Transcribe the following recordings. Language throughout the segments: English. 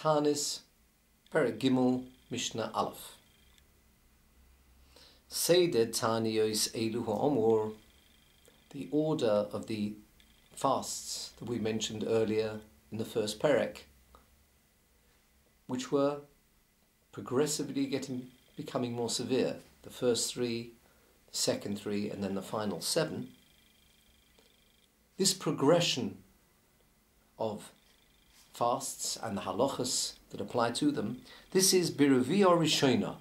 Taanis, Perek Gimel, Mishnah Aleph. Seder Tanios Elu Ha'omor, the order of the fasts that we mentioned earlier in the first Perek, which were progressively becoming more severe. The first three, the second three, and then the final 7. This progression of fasts and the halachas that apply to them, this is Biruvia Rishona,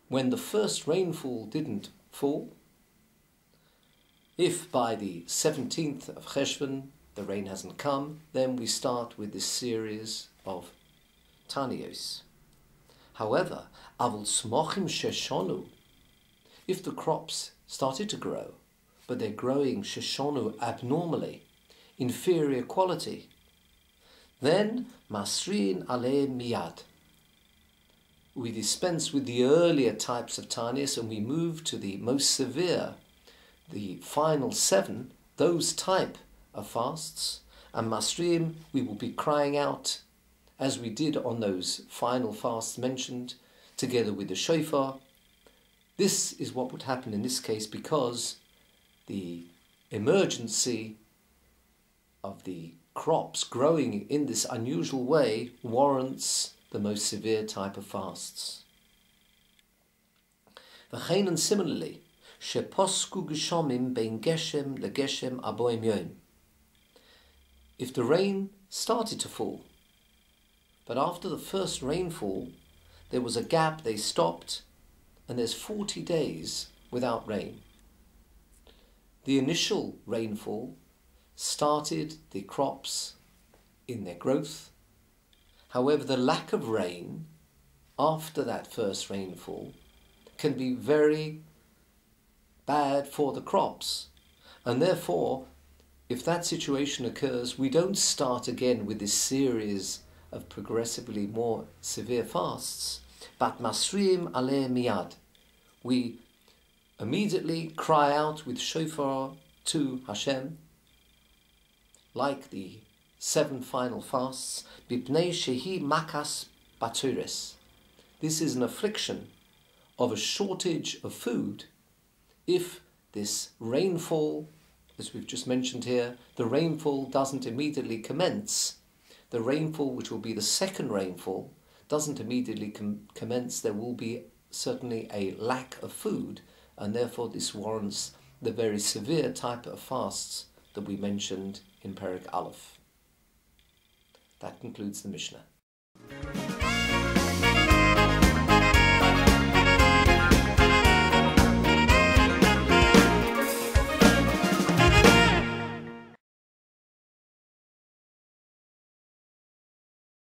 when the first rainfall didn't fall. If by the 17th of Cheshvan the rain hasn't come, then we start with this series of Tanios. However, Avul Smochim Sheshonu, if the crops started to grow, but they're growing Sheshonu abnormally, inferior quality, then Masrin Ale Miyad. We dispense with the earlier types of Tanias and we move to the most severe, the final 7, those type of fasts. And Masrim, we will be crying out, as we did on those final fasts mentioned, together with the shofar. This is what would happen in this case because the emergency of the crops growing in this unusual way warrants the most severe type of fasts. V'chein, and similarly, sheposku geshomim bein geshem legeshem aboim yom. If the rain started to fall, but after the first rainfall there was a gap, they stopped, and there's 40 days without rain. The initial rainfall started the crops in their growth. However, the lack of rain after that first rainfall can be very bad for the crops. And therefore, if that situation occurs, we don't start again with this series of progressively more severe fasts, but masrim ale miyad. We immediately cry out with shofar to Hashem, like the 7 final fasts, bipnei shehi makas baturis. This is an affliction of a shortage of food. If this rainfall, as we've just mentioned here, the rainfall doesn't immediately commence, the rainfall which will be the second rainfall doesn't immediately commence, there will be certainly a lack of food, and therefore this warrants the very severe type of fasts that we mentioned in Perek Aleph. That concludes the Mishnah.